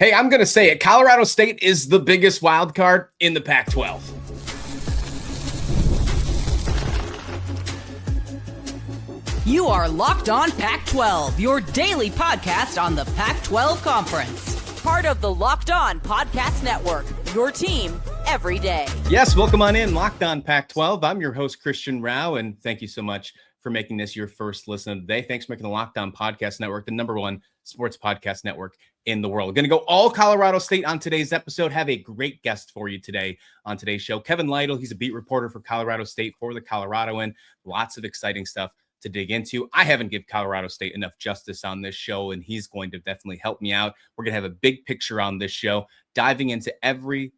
Hey, I'm going to say it. Colorado State is the biggest wild card in the Pac-12. You are Locked On Pac-12, your daily podcast on the Pac-12 Conference. Part of the Locked On Podcast Network, your team every day. Yes, welcome on in, Locked On Pac-12. I'm your host, Christian Rauh, and thank you so much for making this your first listen of the day. Thanks for making the Locked On Podcast Network the number one sports podcast network in the world. We're going to go all Colorado State on today's episode. Have a great guest for you today on today's show. Kevin Lytle, he's a beat reporter for Colorado State for the Coloradoan. Lots of exciting stuff to dig into. I haven't given Colorado State enough justice on this show, and he's going to definitely help me out. We're going to have a big picture on this show, diving into every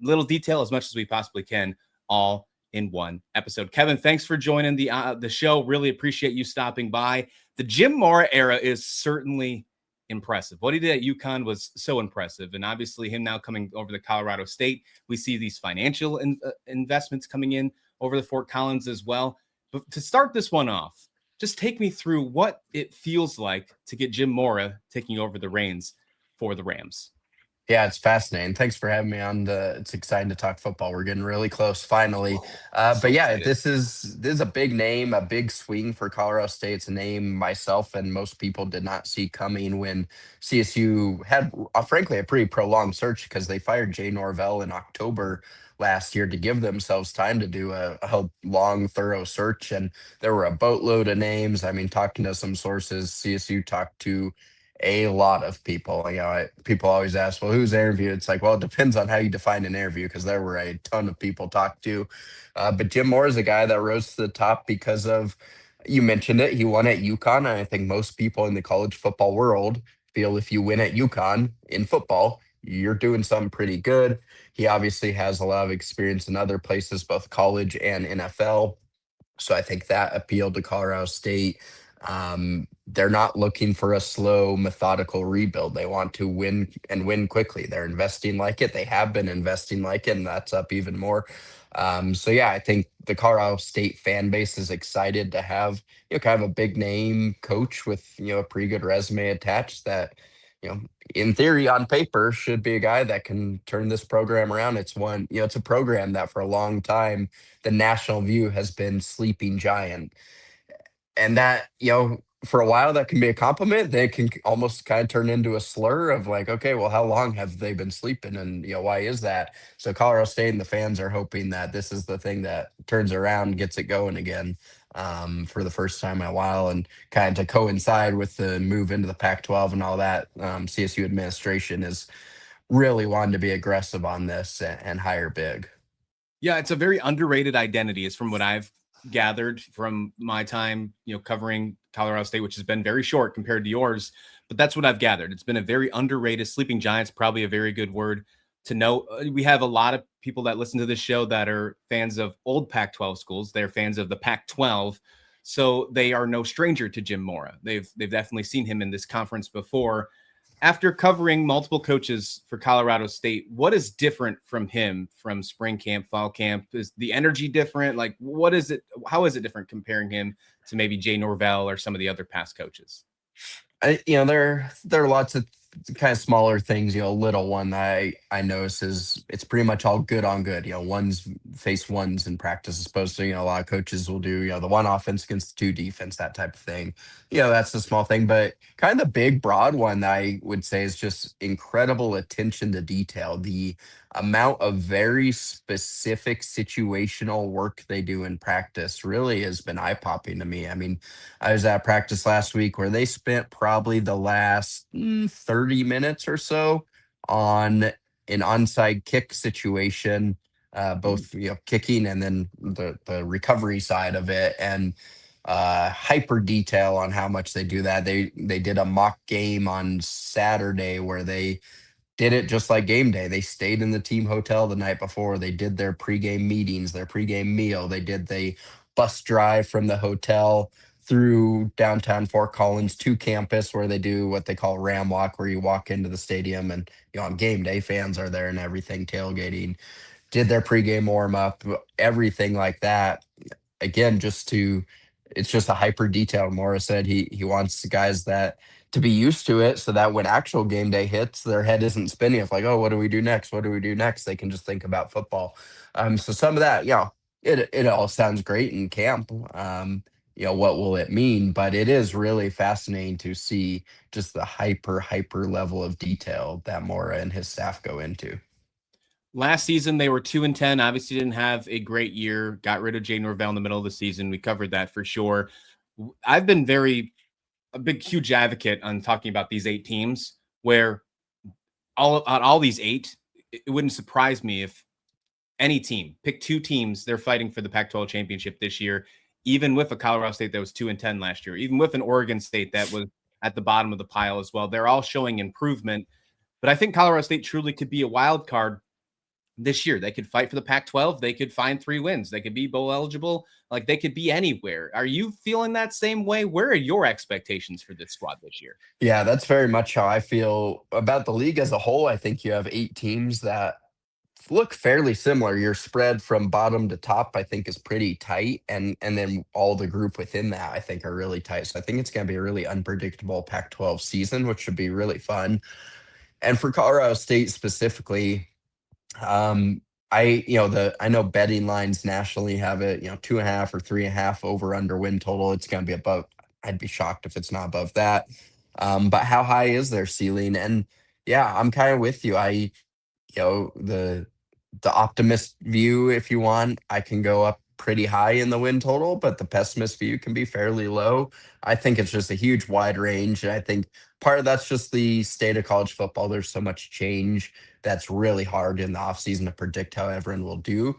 little detail as much as we possibly can, all in one episode. Kevin, thanks for joining the show. Really appreciate you stopping by. The Jim Mora era is certainly impressive. What he did at UConn was so impressive, and obviously him now coming over to Colorado State, we see these financial investments coming in over the Fort Collins as well. But to start this one off, just take me through what it feels like to get Jim Mora taking over the reins for the Rams. Yeah, it's fascinating. Thanks for having me on. It's exciting to talk football. We're getting really close finally. But yeah, this is a big name, a big swing for Colorado State. It's a name myself and most people did not see coming when CSU had, frankly, a pretty prolonged search because they fired Jay Norvell in October last year to give themselves time to do a long, thorough search. And there were a boatload of names. I mean, talking to some sources, CSU talked to a lot of people. People always ask, well, who's interviewed? It's like, well, it depends on how you define an interview, because there were a ton of people talked to. But Jim Mora is a guy that rose to the top because of, you mentioned it, he won at UConn. And I think most people in the college football world feel if you win at UConn in football, you're doing something pretty good. He obviously has a lot of experience in other places, both college and NFL. So I think that appealed to Colorado State. They're not looking for a slow, methodical rebuild. They want to win and win quickly. They're investing like it. They have been investing like it, and that's up even more. So yeah, I think the Colorado State fan base is excited to have, kind of a big name coach with, a pretty good resume attached that, in theory, on paper, should be a guy that can turn this program around. It's it's a program that for a long time, the national view has been sleeping giant. And that, for a while that can be a compliment. They can almost kind of turn into a slur of like, okay, well, how long have they been sleeping? And, why is that? So Colorado State and the fans are hoping that this is the thing that turns around, gets it going again for the first time in a while. And kind of to coincide with the move into the Pac-12 and all that, CSU administration is really wanting to be aggressive on this and hire big. Yeah, it's a very underrated identity, is from what I've gathered from my time, covering Colorado State, which has been very short compared to yours, but that's what I've gathered. It's been a very underrated. Sleeping Giants, probably a very good word to know. We have a lot of people that listen to this show that are fans of old Pac-12 schools. They're fans of the Pac-12, so they are no stranger to Jim Mora. They've definitely seen him in this conference before. After covering multiple coaches for Colorado State, what is different from him from spring camp, fall camp? Is the energy different? Like, what is it? How is it different comparing him to maybe Jay Norvell or some of the other past coaches? There are lots of kind of smaller things. A little one that I notice is it's pretty much all good on good. Ones face ones in practice, as opposed to a lot of coaches will do the one offense against the two defense, that type of thing. That's the small thing, but kind of the big broad one that I would say is just incredible attention to detail. The amount of very specific situational work they do in practice really has been eye-popping to me. I mean, I was at practice last week where they spent probably the last 30 minutes or so on an onside kick situation, both kicking and then the recovery side of it, and hyper detail on how much they do that. They did a mock game on Saturday where they did it just like game day. They stayed in the team hotel the night before. They did their pregame meetings, their pregame meal. They did the bus drive from the hotel through downtown Fort Collins to campus, where they do what they call Ram Walk, where you walk into the stadium and on game day, fans are there and everything, tailgating. Did their pregame warm up, everything like that. Again, it's just a hyper detail. Morris said he wants guys that to be used to it so that when actual game day hits, their head isn't spinning of like, oh, what do we do next? What do we do next? They can just think about football. So some of that, it all sounds great in camp. What will it mean? But it is really fascinating to see just the hyper level of detail that Mora and his staff go into. Last season, they were 2-10. Obviously, didn't have a great year. Got rid of Jay Norvell in the middle of the season. We covered that for sure. I've been a big, huge advocate on talking about these 8 teams, where all these 8, it wouldn't surprise me if any team pick 2 teams they're fighting for the Pac-12 championship this year, even with a Colorado State that was 2-10 last year, even with an Oregon State that was at the bottom of the pile as well. They're all showing improvement, but I think Colorado State truly could be a wild card this year. They could fight for the Pac-12. They could find 3 wins. They could be bowl eligible. Like, they could be anywhere. Are you feeling that same way? Where are your expectations for this squad this year? Yeah, that's very much how I feel about the league as a whole. I think you have 8 teams that look fairly similar. Your spread from bottom to top, I think, is pretty tight, and then all the group within that, I think, are really tight. So I think it's going to be a really unpredictable Pac-12 season, which should be really fun. And for Colorado State specifically, I know betting lines nationally have it, 2.5 or 3.5 over under win total. It's going to be above. I'd be shocked if it's not above that. But how high is their ceiling? And yeah, I'm kind of with you. The optimist view, if you want, I can go up pretty high in the win total, but the pessimist view can be fairly low. I think it's just a huge wide range. And I think part of that's just the state of college football. There's so much change that's really hard in the offseason to predict how everyone will do.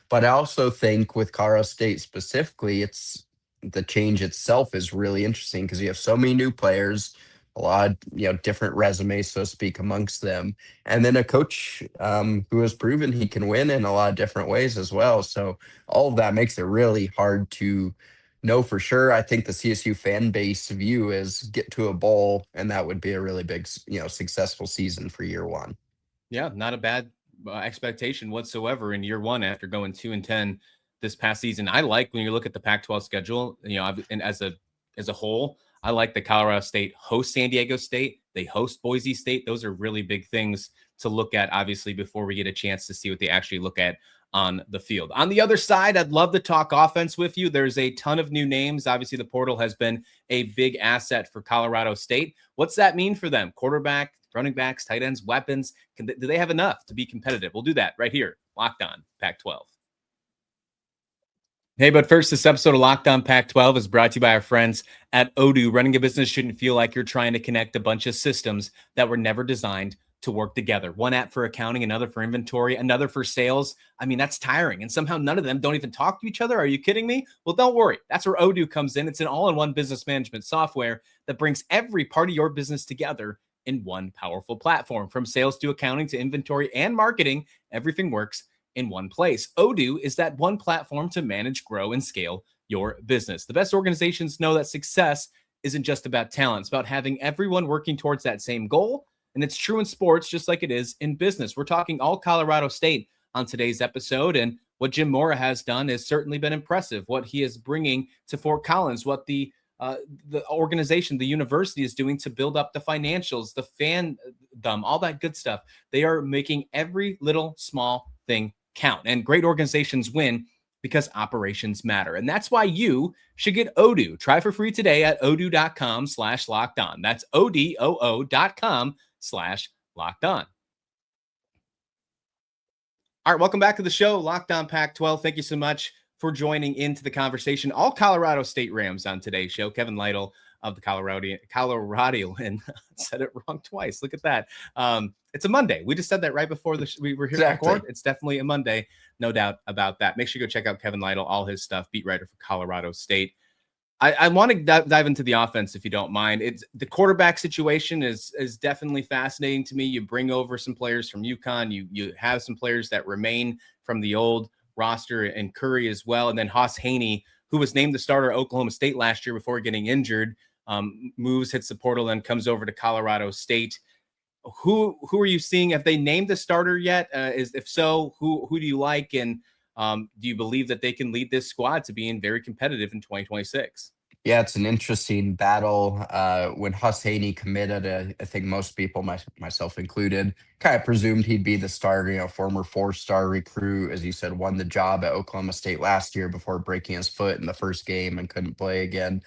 But I also think with Colorado State specifically, it's the change itself is really interesting because you have so many new players, a lot of different resumes, so to speak, amongst them, and then a coach who has proven he can win in a lot of different ways as well. So all of that makes it really hard to know for sure. I think the CSU fan base view is get to a bowl, and that would be a really big, successful season for year one. Yeah, not a bad expectation whatsoever in year one after going 2-10 this past season. I like when you look at the Pac-12 schedule, and as a whole, I like that Colorado State hosts San Diego State. They host Boise State. Those are really big things to look at, obviously, before we get a chance to see what they actually look at on the field. On the other side, I'd love to talk offense with you. There's a ton of new names. Obviously, the portal has been a big asset for Colorado State. What's that mean for them? Quarterback, running backs, tight ends, weapons. Do they have enough to be competitive? We'll do that right here. Locked On Pac-12. Hey, but first, this episode of Locked On Pac-12 is brought to you by our friends at Odoo. Running a business shouldn't feel like you're trying to connect a bunch of systems that were never designed to work together. One app for accounting, another for inventory, another for sales. I mean, that's tiring. And somehow none of them don't even talk to each other. Are you kidding me? Well, don't worry. That's where Odoo comes in. It's an all-in-one business management software that brings every part of your business together in one powerful platform. From sales to accounting to inventory and marketing, everything works in one place. Odoo is that one platform to manage, grow, and scale your business. The best organizations know that success isn't just about talent. It's about having everyone working towards that same goal. And it's true in sports, just like it is in business. We're talking all Colorado State on today's episode. And what Jim Mora has done has certainly been impressive. What he is bringing to Fort Collins, what the organization, the university, is doing to build up the financials, the fandom, all that good stuff. They are making every little small thing count. And great organizations win because operations matter. And that's why you should get Odoo. Try for free today at odoo.com/lockedon. That's odoo.com/lockedon. All right, welcome back to the show, Locked On Pac-12. Thank you so much for joining into the conversation. All Colorado State Rams on today's show. Kevin Lytle of the Coloradian said it wrong twice. Look at that. It's a Monday. We just said that right before we were here to record. It's definitely a Monday, no doubt about that. Make sure you go check out Kevin Lytle, all his stuff, beat writer for Colorado State. I want to dive into the offense, if you don't mind. It's the quarterback situation is definitely fascinating to me. You bring over some players from UConn. You have some players that remain from the old roster, and Curry as well. And then Hauss Hejny, who was named the starter at Oklahoma State last year before getting injured, hits the portal, then comes over to Colorado State. Who are you seeing? Have they named the starter yet? If so, who do you like? And do you believe that they can lead this squad to being very competitive in 2026? Yeah, it's an interesting battle. When Hejny committed, I think most people, myself included, kind of presumed he'd be the starter. Former four-star recruit, as you said, won the job at Oklahoma State last year before breaking his foot in the first game and couldn't play again.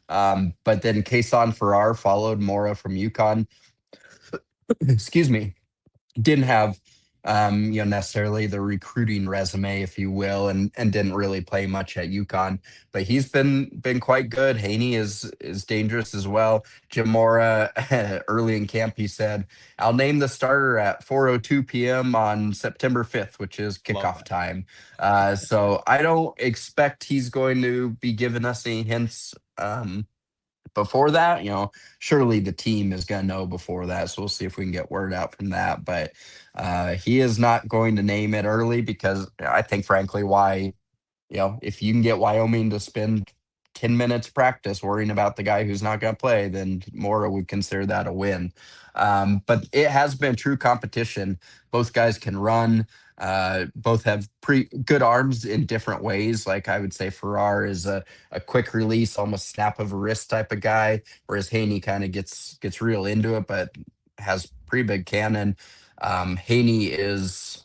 But then Kason Farrar followed Mora from UConn. Excuse me, didn't have necessarily the recruiting resume, if you will, and didn't really play much at UConn, but he's been quite good. Hejny is dangerous as well. Jim Mora early in camp, he said, "I'll name the starter at 4:02 p.m. on September 5th, which is kickoff time." So I don't expect he's going to be giving us any hints before that. Surely the team is going to know before that, so we'll see if we can get word out from that. But he is not going to name it early, because I think, frankly, why, if you can get Wyoming to spend 10 minutes practice worrying about the guy who's not going to play, then Mora would consider that a win. But it has been true competition. Both guys can run. Both have pretty good arms in different ways. Like, I would say Farrar is a quick release, almost snap of a wrist type of guy, whereas Hejny kind of gets real into it, but has pretty big cannon. Hejny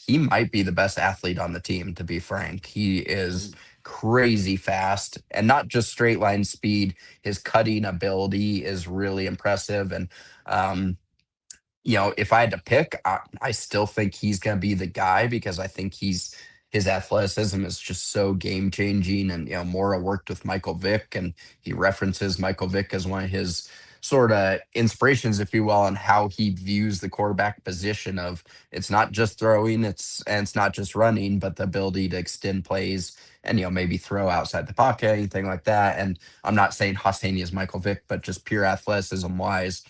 he might be the best athlete on the team, to be frank. He is crazy fast, and not just straight line speed. His cutting ability is really impressive. And if I had to pick, I still think he's going to be the guy, because I think his athleticism is just so game changing. And Mora worked with Michael Vick, and he references Michael Vick as one of his sort of inspirations, if you will, on how he views the quarterback position. Of, it's not just throwing, it's not just running, but the ability to extend plays and maybe throw outside the pocket, anything like that. And I'm not saying Hejny is Michael Vick, but just pure athleticism wise,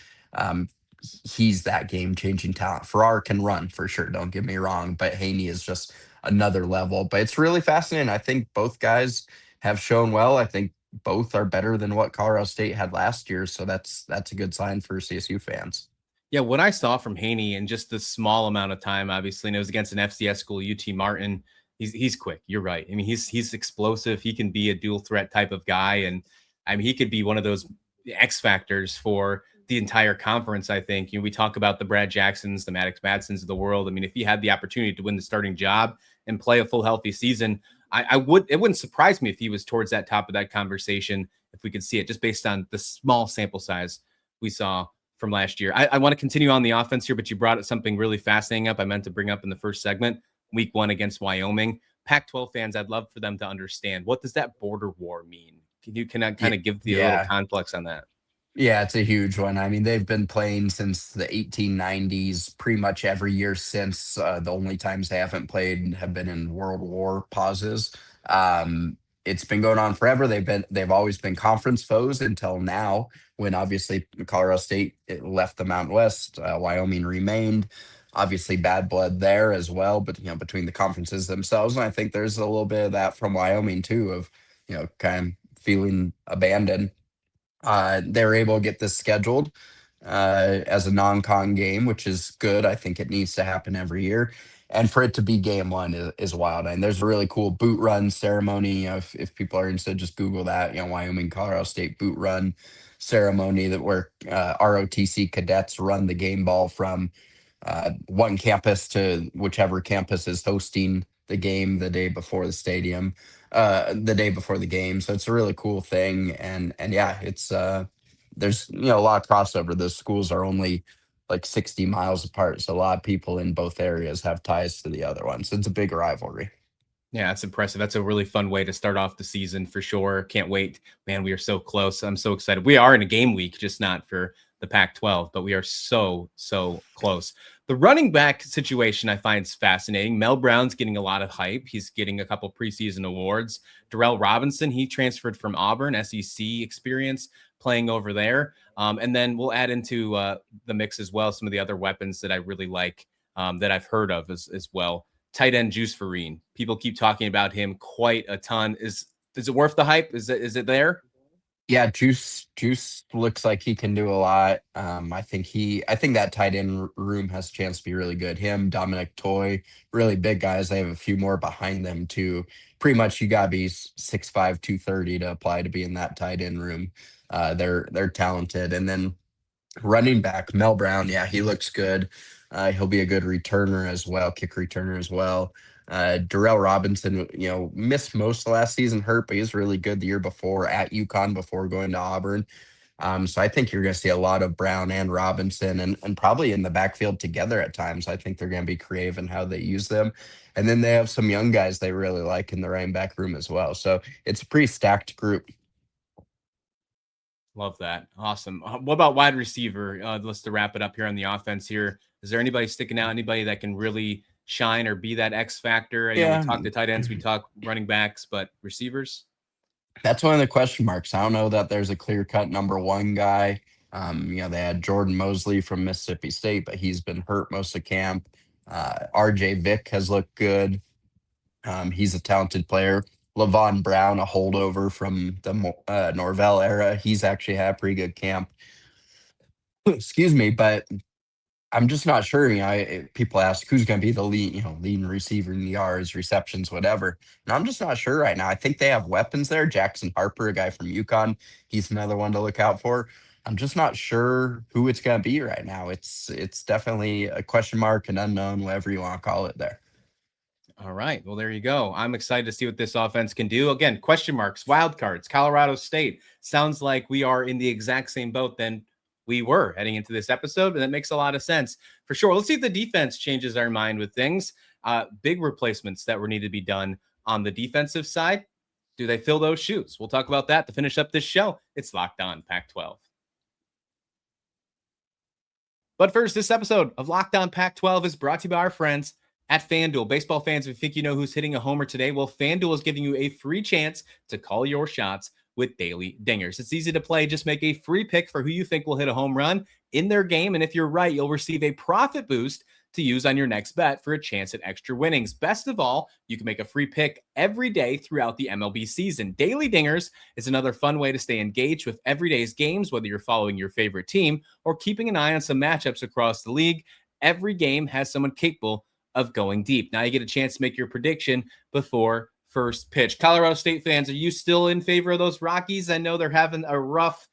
he's that game-changing talent. Farrar can run for sure, don't get me wrong, but Hejny is just another level. But it's really fascinating. I think both guys have shown well. I think both are better than what Colorado State had last year, so that's a good sign for CSU fans. Yeah, what I saw from Hejny in just the small amount of time, obviously, and it was against an FCS school, UT Martin. He's quick. You're right. I mean, he's explosive. He can be a dual threat type of guy, and I mean, he could be one of those X factors for the entire conference. I think we talk about the Brad Jacksons, the Maddox Madsons of the world. I mean, if he had the opportunity to win the starting job and play a full healthy season, it wouldn't surprise me if he was towards that top of that conversation, if we could see it, just based on the small sample size we saw from last year. I want to continue on the offense here, but you brought something really fascinating up. I meant to bring up in the first segment, week 1 against Wyoming. Pac-12 fans, I'd love for them to understand, what does that border war mean? Can you kind of give the little complex on that? Yeah, it's a huge one. I mean, they've been playing since the 1890s, pretty much every year since. The only times they haven't played have been in World War pauses. It's been going on forever. They've always been conference foes until now, when obviously Colorado State left the Mountain West. Wyoming remained. Obviously, bad blood there as well, but between the conferences themselves, and I think there's a little bit of that from Wyoming too, of kind of feeling abandoned. They were able to get this scheduled as a non-con game, which is good. I think it needs to happen every year. And for it to be game 1 is wild. And there's a really cool boot run ceremony. If people are interested, just Google that, Wyoming, Colorado State boot run ceremony, where ROTC cadets run the game ball from one campus to whichever campus is hosting the game the day before the game. So it's a really cool thing. And yeah, it's there's a lot of crossover. The schools are only like 60 miles apart, so a lot of people in both areas have ties to the other one. So it's a big rivalry. Yeah, that's impressive. That's a really fun way to start off the season for sure. Can't wait. Man, we are so close. I'm so excited. We are in a game week, just not for the Pac-12, but we are so close. The running back situation I find is fascinating. Mel Brown's getting a lot of hype. He's getting a couple preseason awards. Durrell Robinson, he transferred from Auburn, SEC experience playing over there. And then we'll add into the mix as well some of the other weapons that I really like that I've heard of as well. Tight end Juice Vereen. People keep talking about him quite a ton. Is it worth the hype? Is it there? Yeah, Juice looks like he can do a lot. I think that tight end room has a chance to be really good. Him, Dominic Toy, really big guys. They have a few more behind them too. Pretty much you gotta be 6'5", 230 to apply to be in that tight end room. They're talented. And then running back, Mel Brown, yeah, he looks good. He'll be a good returner as well, kick returner as well. Durrell Robinson, missed most of last season, hurt, but he was really good the year before at UConn before going to Auburn. So I think you're going to see a lot of Brown and Robinson and probably in the backfield together at times. I think they're going to be creative in how they use them. And then they have some young guys they really like in the running back room as well. So it's a pretty stacked group. Love that. Awesome. What about wide receiver? Let's to wrap it up here on the offense here. Is there anybody sticking out? Anybody that can really shine or be that X factor? I know we talk to tight ends, we talk running backs, but receivers? That's one of the question marks. I don't know that there's a clear cut number one guy. They had Jordan Mosley from Mississippi State, but he's been hurt most of camp. RJ Vick has looked good. He's a talented player. Levon Brown, a holdover from the Norvell era. He's actually had a pretty good camp. Excuse me, but I'm just not sure. People ask who's going to be the leading receiver in yards, receptions, whatever. And I'm just not sure right now. I think they have weapons there. Jackson Harper, a guy from UConn, he's another one to look out for. I'm just not sure who it's going to be right now. It's definitely a question mark, an unknown, whatever you want to call it there. All right. Well, there you go. I'm excited to see what this offense can do. Again, question marks, wild cards, Colorado State. Sounds like we are in the exact same boat then we were heading into this episode, and that makes a lot of sense for sure. Let's see if the defense changes our mind with things. Big replacements that were needed to be done on the defensive side. Do they fill those shoes? We'll talk about that to finish up this show. It's Locked On Pac-12. But first, this episode of Locked On Pac-12 is brought to you by our friends at FanDuel. Baseball fans, if you think you know who's hitting a homer today, well, FanDuel is giving you a free chance to call your shots with daily dingers. It's easy to play. Just make a free pick for who you think will hit a home run in their game. And if you're right, you'll receive a profit boost to use on your next bet for a chance at extra winnings. Best of all, you can make a free pick every day throughout the MLB season. Daily Dingers is another fun way to stay engaged with everyday's games, whether you're following your favorite team or keeping an eye on some matchups across the league. Every game has someone capable of going deep. Now you get a chance to make your prediction before first pitch. Colorado State fans, are you still in favor of those Rockies? I know they're having a rough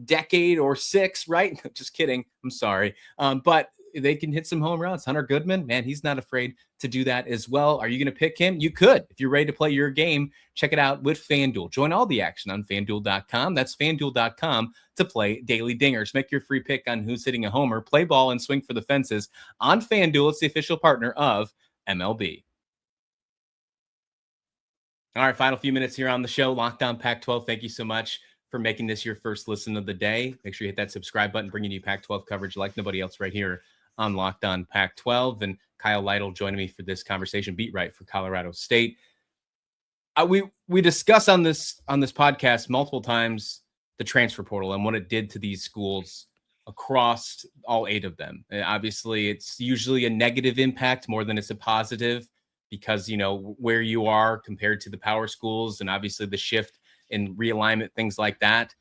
decade or six, right? Just kidding. I'm sorry. But they can hit some home runs. Hunter Goodman, man, he's not afraid to do that as well. Are you going to pick him? You could. If you're ready to play your game, check it out with FanDuel. Join all the action on FanDuel.com. That's FanDuel.com to play Daily Dingers. Make your free pick on who's hitting a homer. Play ball and swing for the fences on FanDuel. It's the official partner of MLB. All right, final few minutes here on the show. Locked On Pac-12. Thank you so much for making this your first listen of the day. Make sure you hit that subscribe button, bringing you Pac-12 coverage like nobody else right here on Locked On Pac-12. And Kyle Lytle joining me for this conversation, beat right for Colorado State. We discuss on this podcast multiple times the transfer portal and what it did to these schools across all 8 of them. And obviously, it's usually a negative impact more than it's a positive because, where you are compared to the power schools and obviously the shift in realignment, things like that.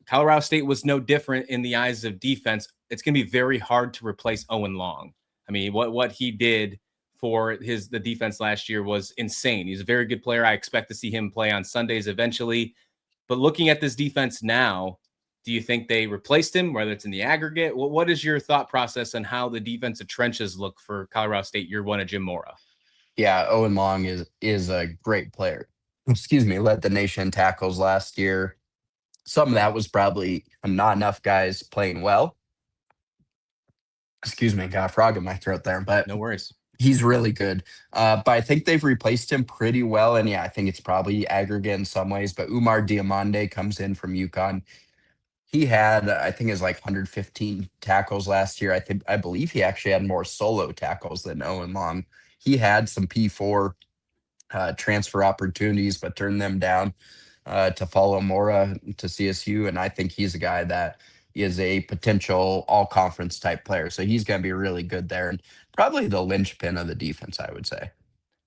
Colorado State was no different in the eyes of defense. It's going to be very hard to replace Owen Long. I mean, what he did for the defense last year was insane. He's a very good player. I expect to see him play on Sundays eventually. But looking at this defense now, do you think they replaced him, whether it's in the aggregate? What is your thought process on how the defensive trenches look for Colorado State year one of Jim Mora? Yeah, Owen Long is a great player. Led the nation in tackles last year. Some of that was probably not enough guys playing well. Got a frog in my throat there, but no worries. He's really good. But I think they've replaced him pretty well. And yeah, I think it's probably aggregate in some ways, but Oumar Diomande comes in from UConn. He had, I think, is like 115 tackles last year. I believe he actually had more solo tackles than Owen Long. He had some P4 transfer opportunities, but turned them down to follow Mora to CSU. And I think he's a guy that is a potential all-conference type player. So he's going to be really good there and probably the linchpin of the defense, I would say.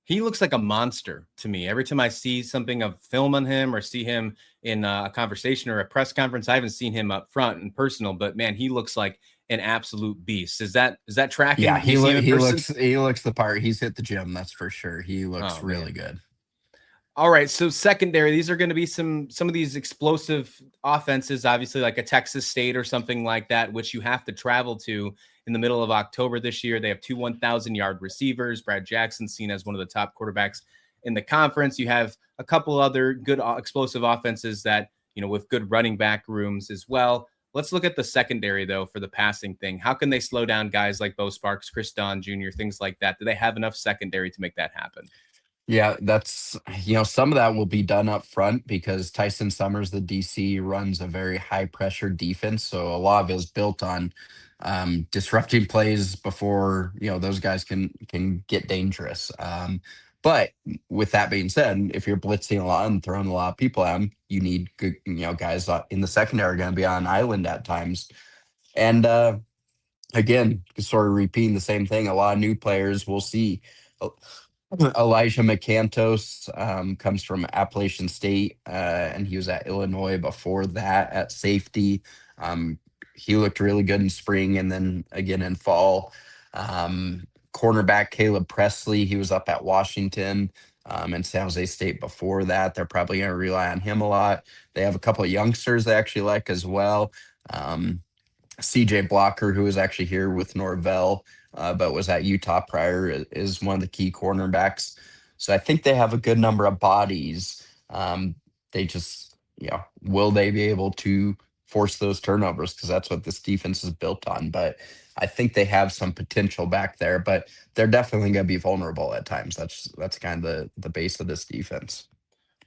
He looks like a monster to me. Every time I see something of film on him or see him in a conversation or a press conference, I haven't seen him up front and personal, but man, he looks like an absolute beast. Is that tracking? Yeah, Do you see him in person? he looks the part. He's hit the gym, that's for sure. He looks Oh, really man. good. All right, so secondary, these are going to be some of these explosive offenses, obviously like a Texas State or something like that, which you have to travel to in the middle of October this year. They have two 1,000-yard receivers. Brad Jackson seen as one of the top quarterbacks in the conference. You have a couple other good explosive offenses that, with good running back rooms as well. Let's look at the secondary, though, for the passing thing. How can they slow down guys like Bo Sparks, Chris Don Jr., things like that? Do they have enough secondary to make that happen? Yeah, that's, some of that will be done up front because Tyson Summers, the DC, runs a very high pressure defense. So a lot of it is built on disrupting plays before, those guys can get dangerous. But with that being said, if you're blitzing a lot and throwing a lot of people at them, you need good, guys in the secondary are going to be on island at times. And again, sort of repeating the same thing, a lot of new players we'll see. Elijah McCantos comes from Appalachian State, and he was at Illinois before that at safety. He looked really good in spring and then again in fall. Cornerback Caleb Presley, he was up at Washington and San Jose State before that. They're probably going to rely on him a lot. They have a couple of youngsters they actually like as well. CJ Blocker, who was actually here with Norvell, but was at Utah prior, is one of the key cornerbacks. So I think they have a good number of bodies. They just, will they be able to force those turnovers? Because that's what this defense is built on. But I think they have some potential back there, but they're definitely going to be vulnerable at times. That's kind of the base of this defense.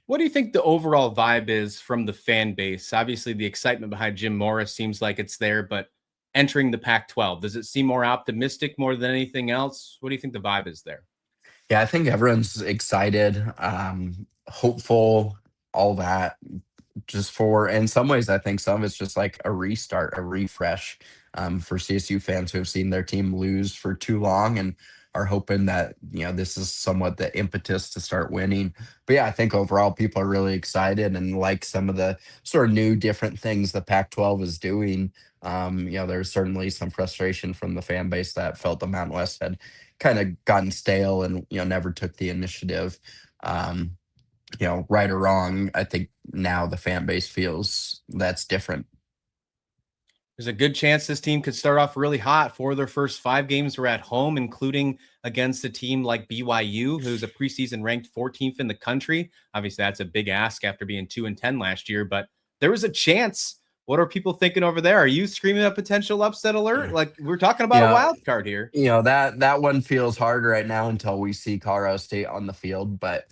What do you think the overall vibe is from the fan base? Obviously, the excitement behind Jim Mora seems like it's there, but entering the Pac-12, does it seem more optimistic more than anything else? What do you think the vibe is there? Yeah, I think everyone's excited, hopeful, all that. In some ways, I think some of it's just like a restart, a refresh for CSU fans who have seen their team lose for too long and are hoping that, this is somewhat the impetus to start winning. But yeah, I think overall people are really excited and like some of the sort of new different things the Pac-12 is doing. There's certainly some frustration from the fan base that felt the Mountain West had kind of gotten stale and, never took the initiative. Right or wrong, I think now the fan base feels that's different. There's a good chance this team could start off really hot. 4 of their first 5 games were at home, including against a team like BYU, who's a preseason ranked 14th in the country. Obviously, that's a big ask after being 2-10 last year, but there was a chance. What are people thinking over there? Are you screaming a potential upset alert? Like we're talking about a wild card here. That one feels hard right now until we see Colorado State on the field, but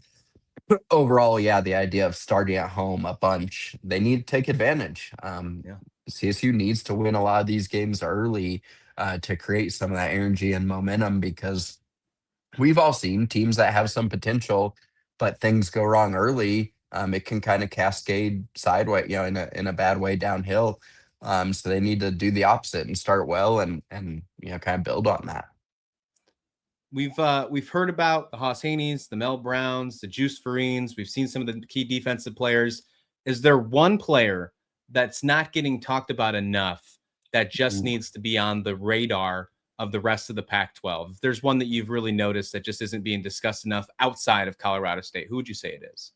overall, yeah, the idea of starting at home a bunch, they need to take advantage. CSU needs to win a lot of these games early to create some of that energy and momentum because we've all seen teams that have some potential, but things go wrong early. It can kind of cascade sideways, in a bad way downhill. So they need to do the opposite and start well and kind of build on that. We've heard about the Hauss Heynys, the Mel Browns, the Juice Vereens. We've seen some of the key defensive players. Is there one player that's not getting talked about enough that just needs to be on the radar of the rest of the Pac-12? If there's one that you've really noticed that just isn't being discussed enough outside of Colorado State, who would you say it is?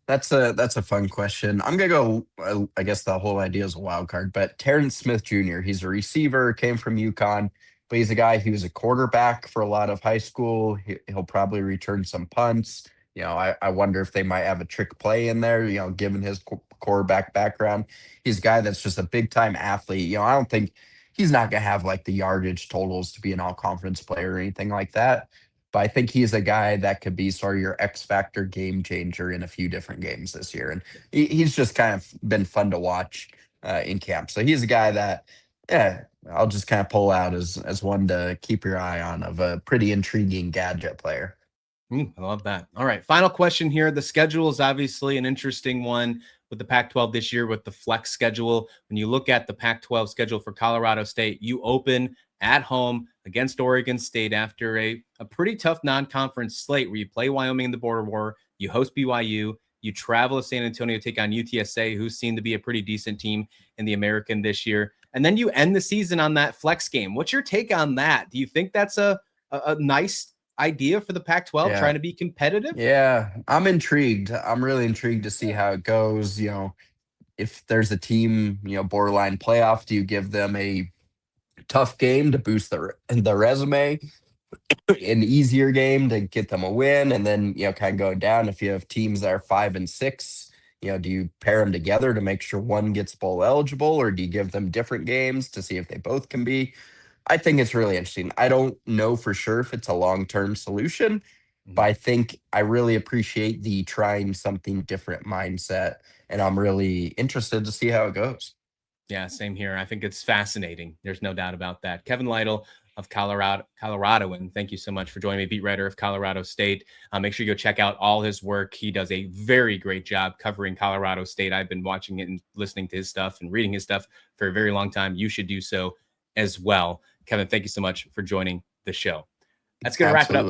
That's a fun question. I'm gonna go. I guess the whole idea is a wild card, but Terrance Smith Jr. He's a receiver, came from UConn, but he's a guy. He was a quarterback for a lot of high school. He'll probably return some punts. I wonder if they might have a trick play in there. Given his quarterback background, he's a guy that's just a big time athlete. I don't think he's not gonna have like the yardage totals to be an all conference player or anything like that. But I think he's a guy that could be sort of your X-factor game changer in a few different games this year. And he's just kind of been fun to watch in camp. So he's a guy that, I'll just kind of pull out as one to keep your eye on, of a pretty intriguing gadget player. I love that. All right. Final question here. The schedule is obviously an interesting one with the Pac-12 this year with the flex schedule. When you look at the Pac-12 schedule for Colorado State, you open at home against Oregon State after a pretty tough non-conference slate where you play Wyoming in the Border War, you host BYU, you travel to San Antonio to take on UTSA, who seem to be a pretty decent team in the American this year. And then you end the season on that flex game. What's your take on that? Do you think that's a nice idea for the Pac-12 trying to be competitive? Yeah, I'm intrigued. I'm really intrigued to see how it goes. If there's a team, borderline playoff, do you give them a tough game to boost the resume, an easier game to get them a win, and then kind of going down? If you have teams that are 5 and 6, do you pair them together to make sure one gets bowl eligible, or do you give them different games to see if they both can be? I think it's really interesting. I don't know for sure if it's a long-term solution, but I think I really appreciate the trying something different mindset, and I'm really interested to see how it goes. Yeah, same here. I think it's fascinating. There's no doubt about that. Kevin Lytle of Colorado, and thank you so much for joining me, beat writer of Colorado State. Make sure you go check out all his work. He does a very great job covering Colorado State. I've been watching it and listening to his stuff and reading his stuff for a very long time. You should do so as well. Kevin, thank you so much for joining the show. That's going to wrap it up.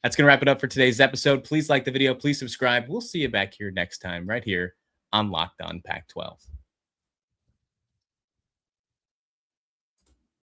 That's going to wrap it up for today's episode. Please like the video. Please subscribe. We'll see you back here next time, right here on Locked On Pac-12.